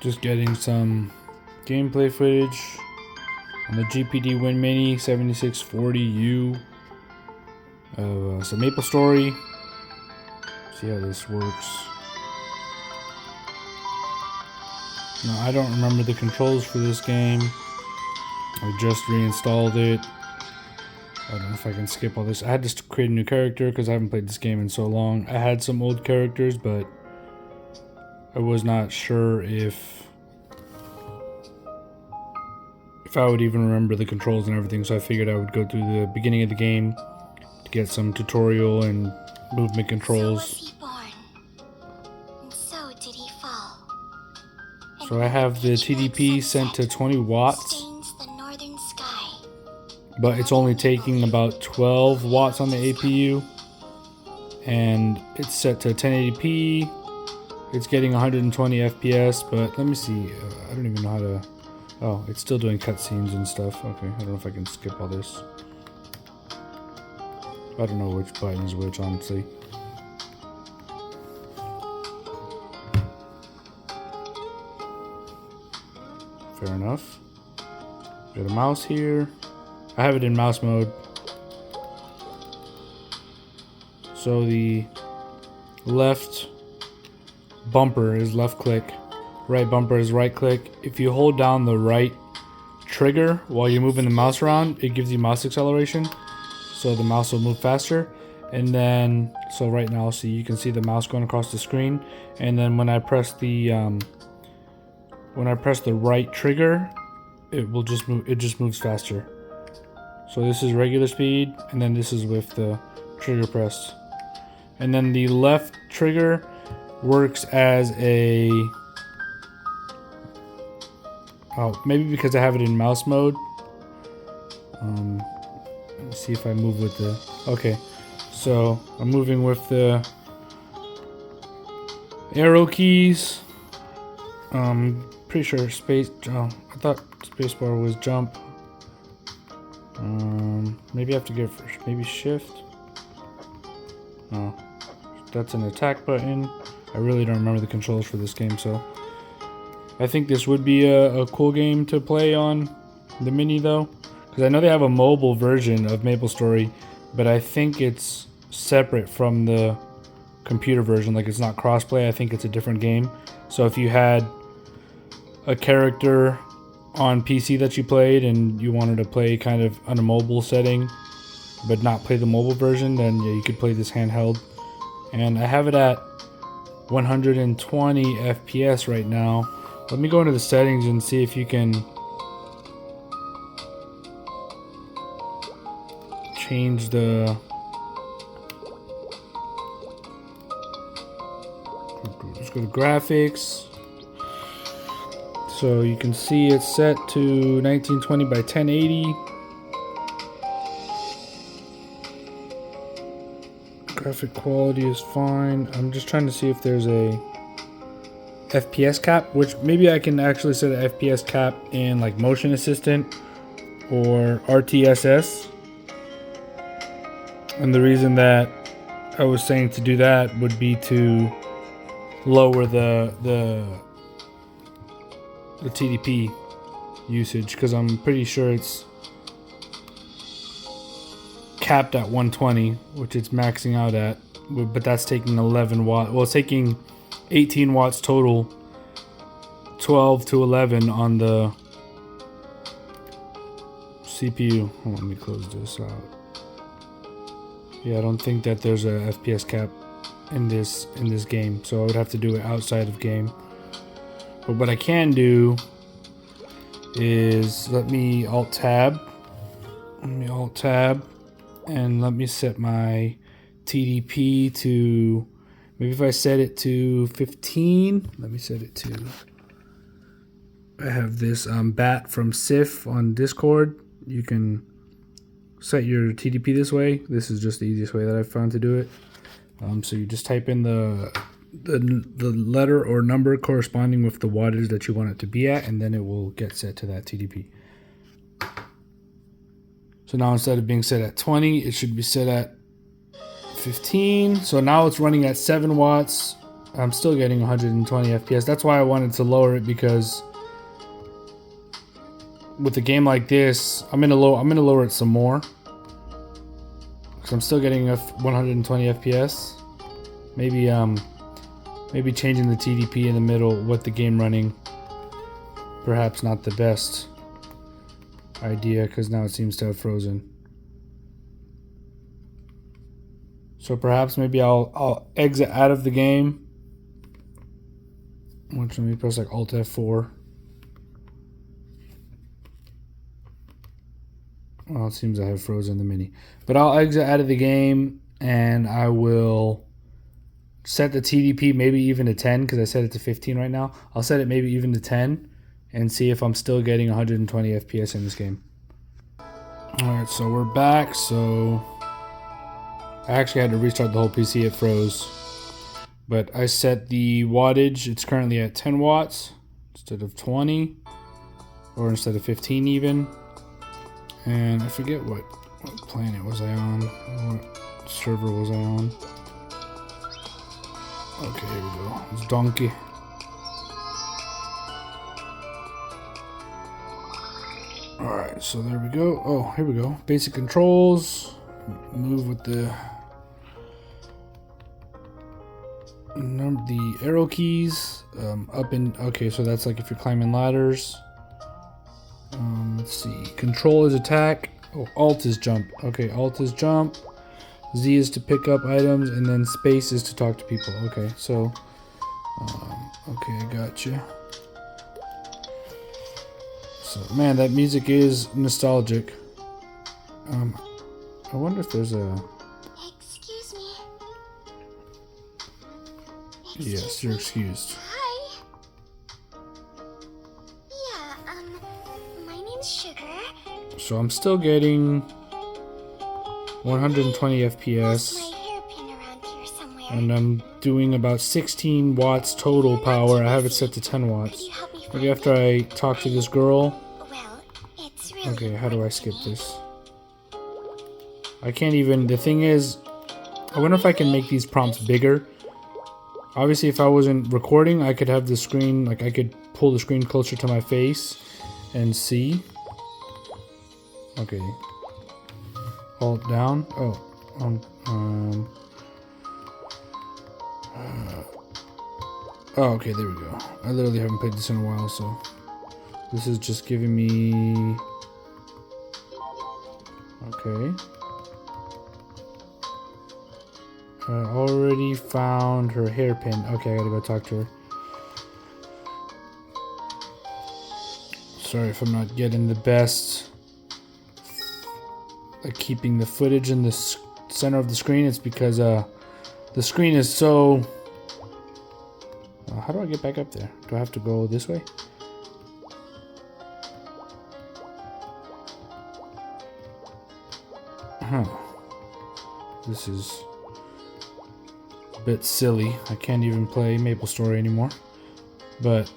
Just getting some gameplay footage on the GPD Win Mini 7640U. Some Maple Story. See how this works. Now, I don't remember the controls for this game. I just reinstalled it. I don't know if I can skip all this. I had to create a new character because I haven't played this game in so long. I had some old characters, but I was not sure if I would even remember the controls and everything, so I figured I would go through the beginning of the game to get some tutorial and movement controls. So was he born, and so did he fall. So I have the TDP set to 20 watts, but it's only taking about 12 watts on the APU, and it's set to 1080p. It's getting 120 FPS, but let me see. I don't even know how to. Oh, it's still doing cutscenes and stuff. Okay, I don't know if I can skip all this. I don't know which button is which, honestly. Fair enough. Got a mouse here. I have it in mouse mode. So the left bumper is left click. Right bumper is right click. If you hold down the right trigger while you're moving the mouse around, it gives you mouse acceleration. So the mouse will move faster. And then, so right now, see, you can see the mouse going across the screen. And then when I press the right trigger, it will just move. It just moves faster. So this is regular speed, and then this is with the trigger pressed. And then the left trigger works as a, oh, maybe because I have it in mouse mode. Let's see if I move with the, okay. So I'm moving with the arrow keys. Pretty sure space, oh, I thought spacebar was jump. Maybe I have to get first, maybe shift. Oh, that's an attack button. I really don't remember the controls for this game, so I think this would be a cool game to play on the Mini though, because I know they have a mobile version of Maple Story, but I think it's separate from the computer version. Like, it's not crossplay. I think it's a different game. So if you had a character on PC that you played and you wanted to play kind of on a mobile setting but not play the mobile version, then yeah, you could play this handheld. And I have it at 120 FPS right now. Let me go into the settings and see if you can change the, let's go to graphics. So you can see it's set to 1920 by 1080. Graphic quality is fine. I'm just trying to see if there's a FPS cap, which maybe I can actually set an FPS cap in like Motion Assistant or RTSS. And the reason that I was saying to do that would be to lower the TDP usage, because I'm pretty sure it's capped at 120, which it's maxing out at, but that's taking 11 watts. Well, it's taking 18 watts total, 12 to 11 on the CPU. Hold on, let me close this out. Yeah, I don't think that there's a FPS cap in this game, so I would have to do it outside of game. But what I can do is let me alt tab, and let me set my TDP to, maybe if I set it to 15, let me set it to, I have this bat from Sif on Discord. You can set your TDP this way. This is just the easiest way that I've found to do it. So you just type in the letter or number corresponding with the wattage that you want it to be at, and then it will get set to that TDP. So now instead of being set at 20, it should be set at 15. So now it's running at 7 watts I'm still getting 120 FPS. That's why I wanted to lower it, because with a game like this, I'm gonna lower it some more, because I'm still getting 120 FPS. Maybe changing the TDP in the middle with the game running, perhaps not the best idea, because now it seems to have frozen. So perhaps maybe I'll exit out of the game. Which, let me press like Alt F4. Well, it seems I have frozen the mini. But I'll exit out of the game and I will set the TDP maybe even to 10, because I set it to 15 right now. I'll set it maybe even to 10 and see if I'm still getting 120 FPS in this game. Alright, so we're back. So I actually had to restart the whole PC, it froze. But I set the wattage, it's currently at 10 watts instead of 20, or instead of 15 even. And I forget what planet was I on, what server was I on. Okay, here we go. It's Donkey. Alright, so there we go. Oh, here we go. Basic controls. Move with the arrow keys. Up and okay, so that's like if you're climbing ladders. Let's see. Control is attack. Oh, Alt is jump. Okay, Alt is jump. Z is to pick up items, and then space is to talk to people. Okay, so okay, I gotcha. So man, that music is nostalgic. I wonder if there's a. Excuse me. Yes, you're excused. Hi. Yeah, my name's Sugar. So I'm still getting 120 There's FPS, my hairpin around here somewhere. and I'm doing about 16 watts total power. I have it set to 10 Could watts. you help me Maybe find after it? I talk to this girl. Well, it's really Okay, how do I important skip to me. this? I can't even. The thing is, I wonder if I can make these prompts bigger. Obviously, if I wasn't recording, I could have the screen, like I could pull the screen closer to my face and see. Okay. Alt down. Oh. Oh, okay, there we go. I literally haven't played this in a while, so this is just giving me. Okay. I already found her hairpin. Okay, I gotta go talk to her. Sorry if I'm not getting the best. Like keeping the footage in the center of the screen. It's because the screen is so. How do I get back up there? Do I have to go this way? Huh. This is a bit silly. I can't even play MapleStory anymore. But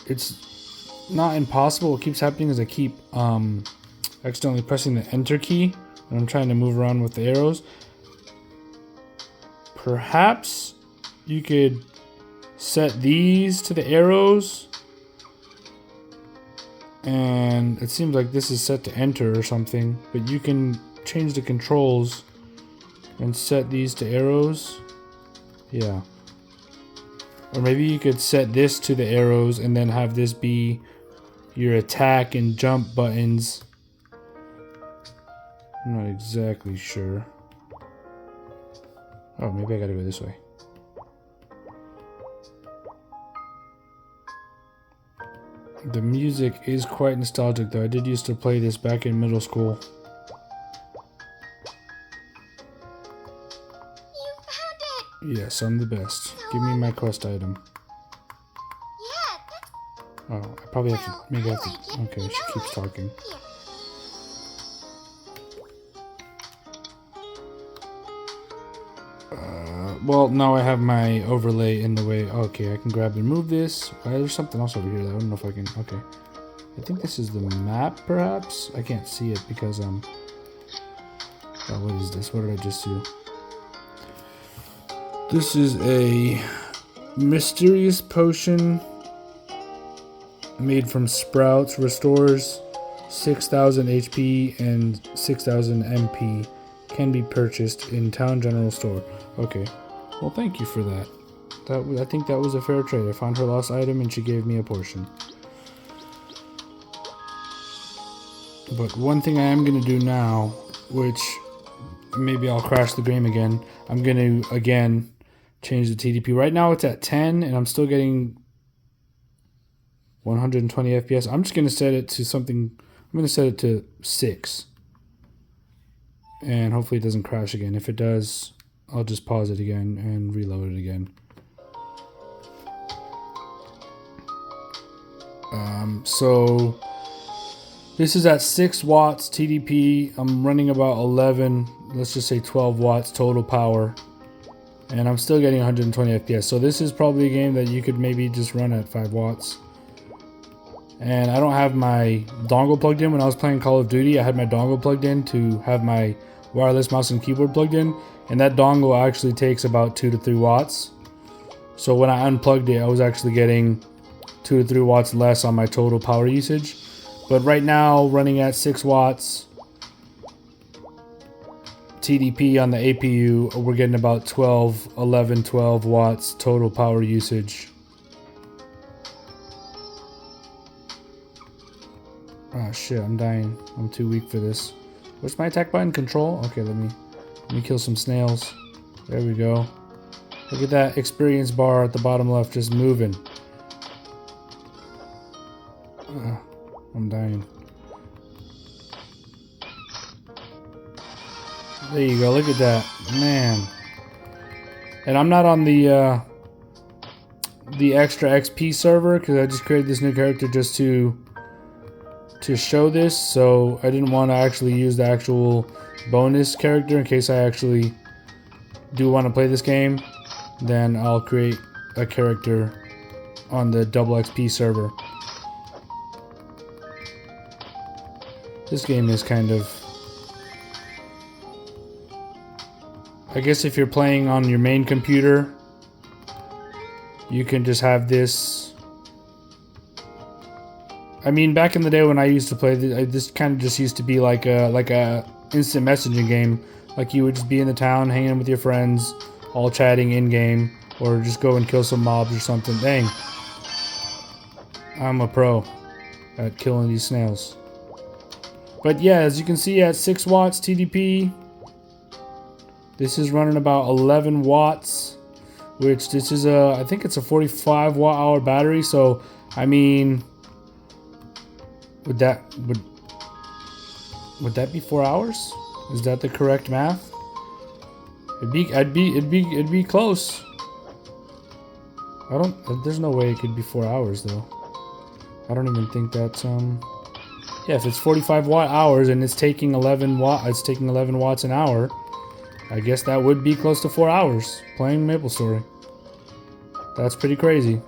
it's not impossible. What keeps happening is I keep accidentally pressing the enter key when I'm trying to move around with the arrows. Perhaps you could set these to the arrows, and it seems like this is set to enter or something, but you can change the controls and set these to arrows. Yeah. Or maybe you could set this to the arrows and then have this be your attack and jump buttons. I'm not exactly sure. Oh, maybe I gotta go this way. The music is quite nostalgic though. I did used to play this back in middle school. You found it! Yes, I'm the best. Give me my quest item. Yeah, that's... Oh, I probably have Well, to. Maybe I I have like to. it. Okay, You she know keeps it. talking. Here. Well, now I have my overlay in the way. Okay, I can grab and move this. There's something else over here that I don't know if I can. Okay. I think this is the map, perhaps? I can't see it because, oh, what is this? What did I just do? This is a Mysterious potion made from sprouts restores 6,000 HP and 6,000 MP. Can be purchased in town general store. Okay. Well, thank you for that. I think that was a fair trade. I found her lost item and she gave me a portion. But one thing I am going to do now, which maybe I'll crash the game again, I'm going to, again, change the TDP. Right now it's at 10 and I'm still getting 120 FPS. I'm just going to set it to something, I'm going to set it to 6. And hopefully it doesn't crash again. If it does, I'll just pause it again and reload it again. So this is at 6 watts TDP. I'm running about 11, let's just say 12 watts total power. And I'm still getting 120 FPS. So this is probably a game that you could maybe just run at 5 watts. And I don't have my dongle plugged in. When I was playing Call of Duty, I had my dongle plugged in to have my wireless mouse and keyboard plugged in. And that dongle actually takes about 2 to 3 watts. So when I unplugged it, I was actually getting 2 to 3 watts less on my total power usage. But right now, running at 6 watts TDP on the APU, we're getting about 12 watts total power usage. Oh shit, I'm dying. I'm too weak for this. Where's my attack button? Control? Okay, let me kill some snails. There we go. Look at that experience bar at the bottom left just moving. I'm dying. There you go, look at that. Man. And I'm not on the extra XP server because I just created this new character just to show this, so I didn't want to actually use the actual bonus character in case I actually do want to play this game. Then I'll create a character on the double XP server. This game is kind of, I guess if you're playing on your main computer, you can just have this. I mean, back in the day when I used to play this kind of just used to be like a instant messaging game. Like you would just be in the town hanging with your friends, all chatting in game, or just go and kill some mobs or something. Dang, I'm a pro at killing these snails. But yeah, as you can see, at 6 watts TDP, this is running about 11 watts, which this is a, I think it's a 45 watt hour battery. So I mean, would that be 4 hours? Is that the correct math? It'd be close. There's no way it could be 4 hours though. I don't even think that's yeah, if it's 45 watt hours and it's taking 11 watts an hour, I guess that would be close to 4 hours playing MapleStory. That's pretty crazy.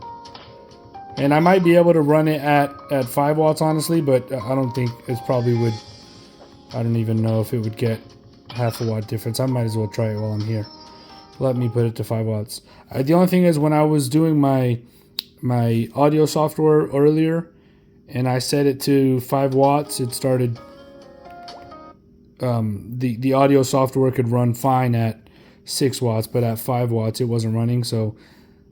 And I might be able to run it at 5 watts honestly, but I don't think it's probably would. I don't even know if it would get half a watt difference. I might as well try it while I'm here. Let me put it to 5 watts. The only thing is when I was doing my audio software earlier, and I set it to 5 watts, it started, the audio software could run fine at 6 watts, but at 5 watts it wasn't running, so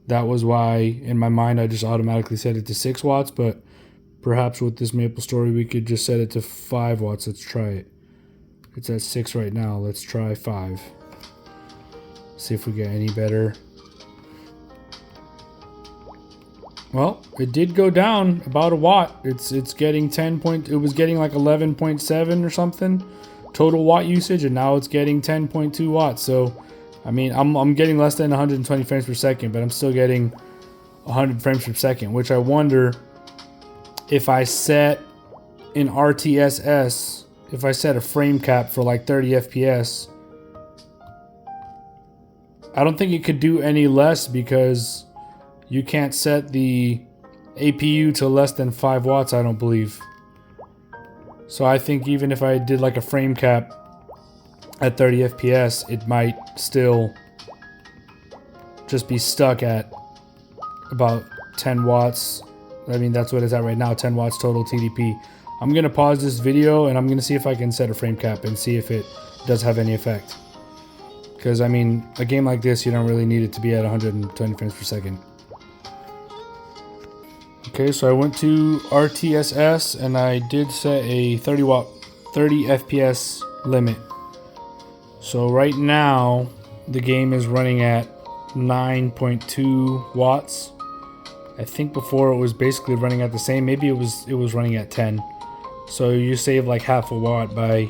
that was why in my mind I just automatically set it to 6 watts, but perhaps with this MapleStory we could just set it to 5 watts. Let's try it. It's at 6 right now. Let's try 5. See if we get any better. Well, it did go down about a watt. It's getting it was getting like 11.7 or something total watt usage, and now it's getting 10.2 watts. So, I mean, I'm getting less than 120 frames per second, but I'm still getting 100 frames per second, which I wonder if I set in RTSS, if I set a frame cap for like 30 FPS, I don't think it could do any less because you can't set the APU to less than 5 watts, I don't believe. So I think even if I did like a frame cap at 30 FPS, it might still just be stuck at about 10 watts. I mean, that's what it's at right now, 10 watts total TDP. I'm going to pause this video and I'm going to see if I can set a frame cap and see if it does have any effect. Because, I mean, a game like this, you don't really need it to be at 120 frames per second. Okay, so I went to RTSS and I did set a 30 FPS limit. So right now, the game is running at 9.2 watts. I think before it was basically running at the same. Maybe it was running at 10. So you save like half a watt by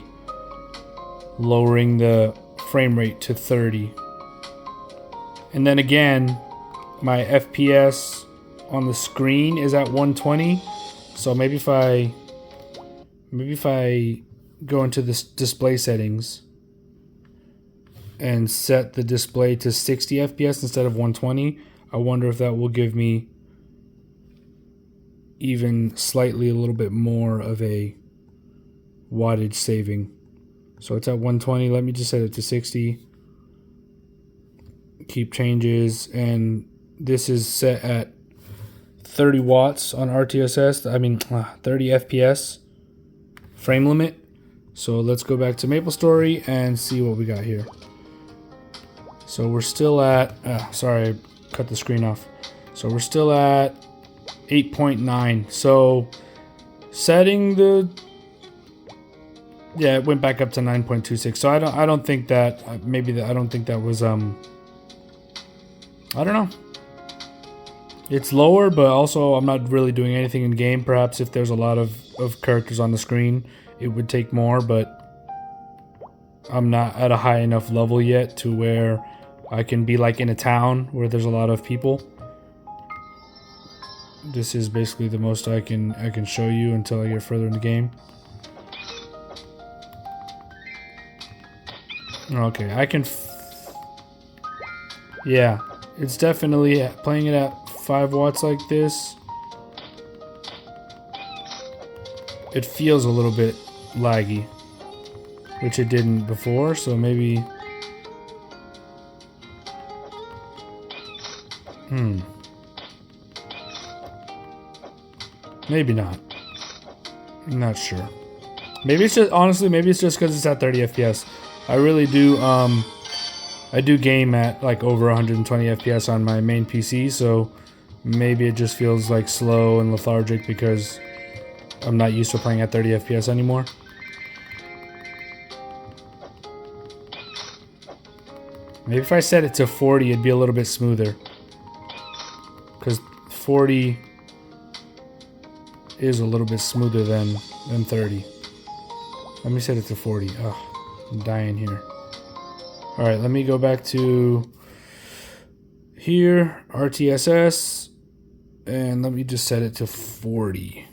lowering the frame rate to 30. And then again, my FPS on the screen is at 120. So maybe if I go into this display settings and set the display to 60 FPS instead of 120, I wonder if that will give me even slightly a little bit more of a wattage saving. So it's at 120. Let me just set it to 60. Keep changes, and this is set at 30 watts on RTSS. I mean 30 FPS frame limit. So let's go back to MapleStory and see what we got here. So we're still at sorry, I cut the screen off. So we're still at 8.9. So setting the it went back up to 9.26. So I don't think that I don't think that was I don't know. It's lower, but also I'm not really doing anything in game. Perhaps if there's a lot of characters on the screen, it would take more, but I'm not at a high enough level yet to where I can be like in a town where there's a lot of people. This is basically the most I can show you until I get further in the game. Okay, I can yeah, it's definitely playing it at 5 watts like this. It feels a little bit laggy, which it didn't before, so maybe maybe not. I'm not sure. Maybe it's just, honestly, maybe it's just because it's at 30 FPS. I really do, I do game at like over 120 FPS on my main PC, so maybe it just feels like slow and lethargic because I'm not used to playing at 30 FPS anymore. Maybe if I set it to 40, it'd be a little bit smoother. Because 40 is a little bit smoother than 30. Let me set it to 40. Oh, I'm dying here. Alright, let me go back to here, RTSS, and let me just set it to 40.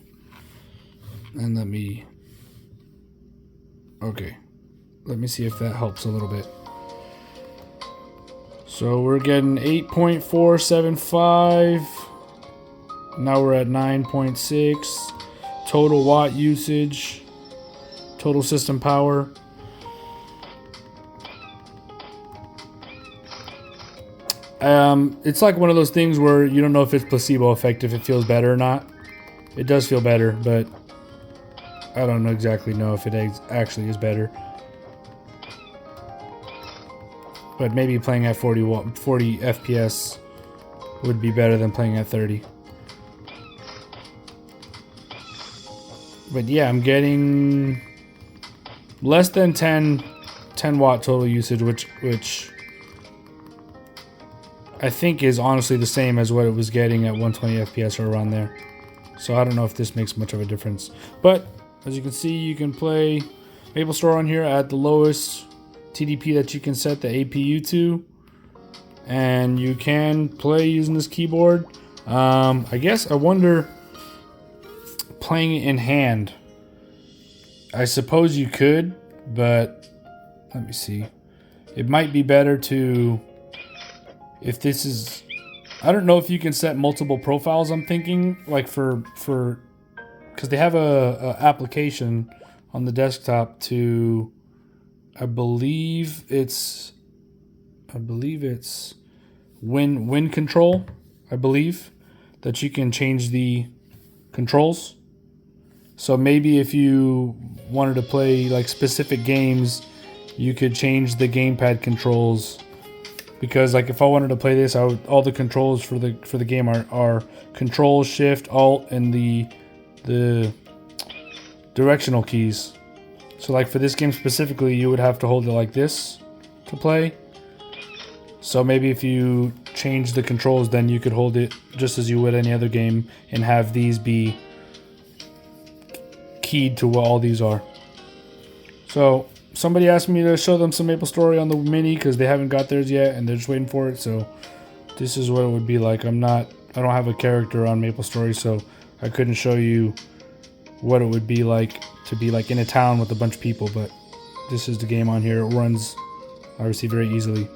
And let me see if that helps a little bit. So we're getting 8.475. Now we're at 9.6. Total watt usage. Total system power. It's like one of those things where you don't know if it's placebo effect, if it feels better or not. It does feel better, but I don't exactly know if it actually is better. But maybe playing at 40 FPS would be better than playing at 30. But yeah, I'm getting less than 10 watt total usage, which I think is honestly the same as what it was getting at 120 FPS or around there. So I don't know if this makes much of a difference. But as you can see, you can play MapleStory on here at the lowest TDP that you can set the APU to. And you can play using this keyboard. I guess I wonder, playing it in hand. I suppose you could, but let me see. It might be better to, if this is, I don't know if you can set multiple profiles. I'm thinking like for because they have a application on the desktop to, I believe it's Win Control, I believe. that you can change the controls. So maybe if you wanted to play like specific games, you could change the gamepad controls. Because like if I wanted to play this, all the controls for the game are Control, Shift, Alt, and the directional keys. So like for this game specifically, you would have to hold it like this to play. So maybe if you change the controls, then you could hold it just as you would any other game and have these be keyed to what all these are. So somebody asked me to show them some MapleStory on the Mini because they haven't got theirs yet and they're just waiting for it. So this is what it would be like. I don't have a character on MapleStory, so I couldn't show you what it would be like to be like in a town with a bunch of people, but this is the game on here. It runs obviously very easily.